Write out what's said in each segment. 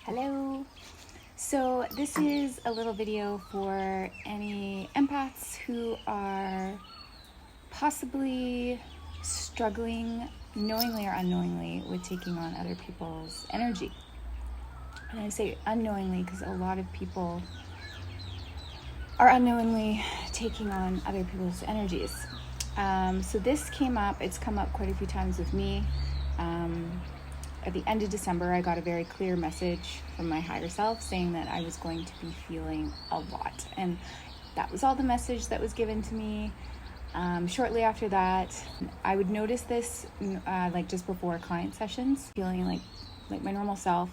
Hello. So this is a little video for any empaths who are possibly struggling, knowingly or unknowingly, with taking on other people's energy. And I say unknowingly because a lot of people are unknowingly taking on other people's energies. So this came up, it's come up quite a few times with me. At the end of December, I got a very clear message from my higher self saying that I was going to be feeling a lot. And that was all the message that was given to me. Shortly after that, I would notice this like just before client sessions, feeling like my normal self.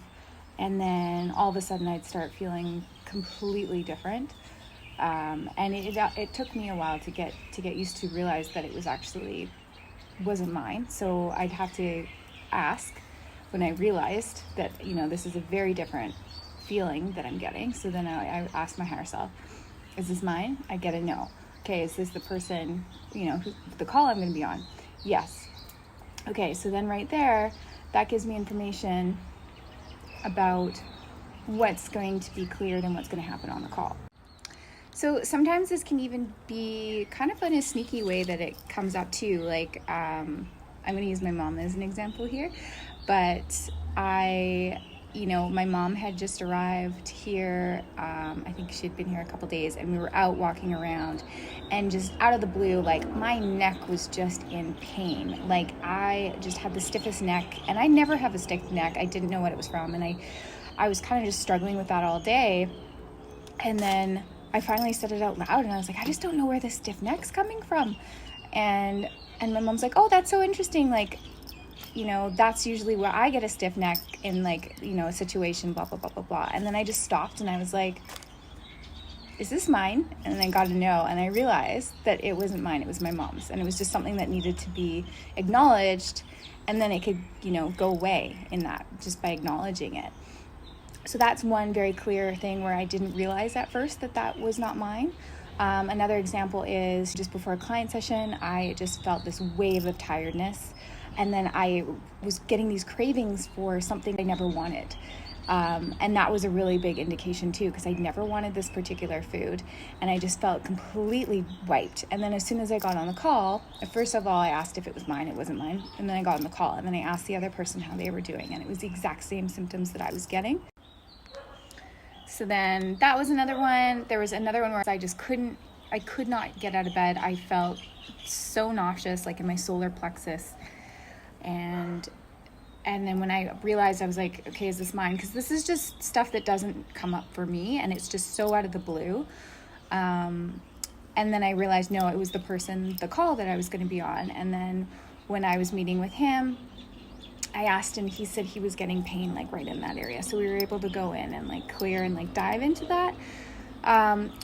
And then all of a sudden I'd start feeling completely different. And it took me a while to get used to realize that it wasn't mine. So I'd have to ask when I realized that, this is a very different feeling that I'm getting. So then I asked my higher self, is this mine? I get a no. Okay, is this the person, the call I'm going to be on? Yes. Okay, so then right there, that gives me information about what's going to be cleared and what's going to happen on the call. So sometimes this can even be kind of in a sneaky way that it comes up too. Like, I'm going to use my mom as an example here, but my mom had just arrived here. I think she'd been here a couple days, and we were out walking around, and just out of the blue, like, my neck was just in pain. Like, I just had the stiffest neck, and I never have a stiff neck. I didn't know what it was from, and I was kind of just struggling with that all day. And then I finally said it out loud, and I was like, I just don't know where this stiff neck's coming from. And my mom's like, oh, that's so interesting. Like, that's usually where I get a stiff neck in, a situation, blah, blah, blah, blah, blah. And then I just stopped and I was like, is this mine? And then I got a no. And I realized that it wasn't mine. It was my mom's. And it was just something that needed to be acknowledged. And then it could, go away in that just by acknowledging it. So that's one very clear thing where I didn't realize at first that was not mine. Another example is just before a client session, I just felt this wave of tiredness. And then I was getting these cravings for something I never wanted. And that was a really big indication too, because I never wanted this particular food. And I just felt completely wiped. And then as soon as I got on the call, first of all, I asked if it was mine. It wasn't mine. And then I got on the call, and then I asked the other person how they were doing. And it was the exact same symptoms that I was getting. So then that was another one. There was another one where I could not get out of bed. I felt so nauseous, like in my solar plexus. And then when I realized, I was like, okay, is this mine? Because this is just stuff that doesn't come up for me, and it's just so out of the blue. And then I realized, no, it was the call that I was going to be on. And then when I was meeting with him, I asked him, he said he was getting pain like right in that area. So we were able to go in and clear and dive into that.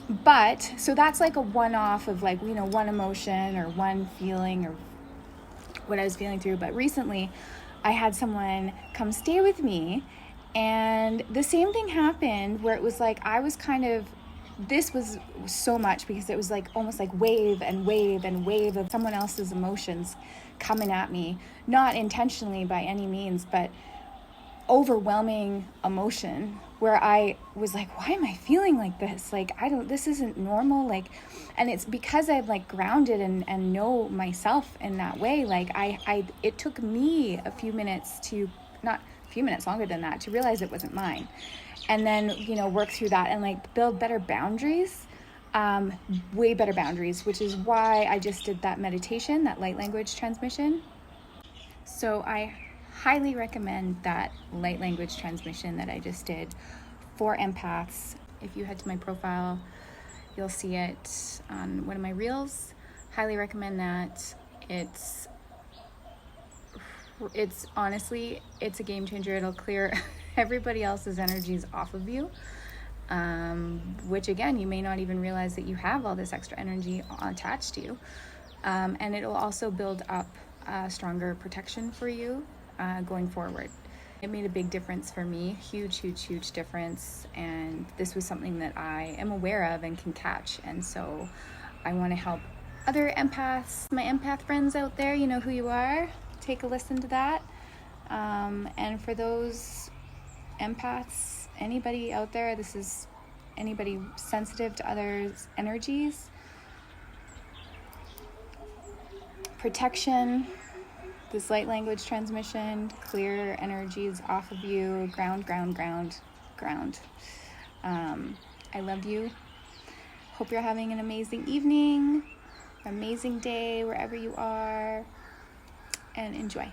But so that's like a one-off of one emotion or one feeling or what I was feeling through. But recently I had someone come stay with me, and the same thing happened where it was like I was this was so much because it was almost like wave and wave and wave of someone else's emotions coming at me, not intentionally by any means, but overwhelming emotion where I was like, why am I feeling like this? This isn't normal. And it's because I've grounded and know myself in that way. It took me a few minutes not a few minutes, longer than that, to realize it wasn't mine. And then, work through that and build better boundaries, way better boundaries, which is why I just did that meditation, that light language transmission. So I highly recommend that light language transmission that I just did for empaths. If you head to my profile, you'll see it on one of my reels. Highly recommend that. It's honestly, it's a game changer. It'll clear everybody else's energies off of you, which again, you may not even realize that you have all this extra energy attached to you. And it will also build up stronger protection for you going forward. It made a big difference for me, huge difference. And this was something that I am aware of and can catch. And so I want to help other empaths, my empath friends out there, you know who you are. Take a listen to that. And for those empaths, anybody out there, this is anybody sensitive to others' energies, protection, this light language transmission, clear energies off of you, ground. I love you. Hope you're having an amazing evening, amazing day, wherever you are, and enjoy.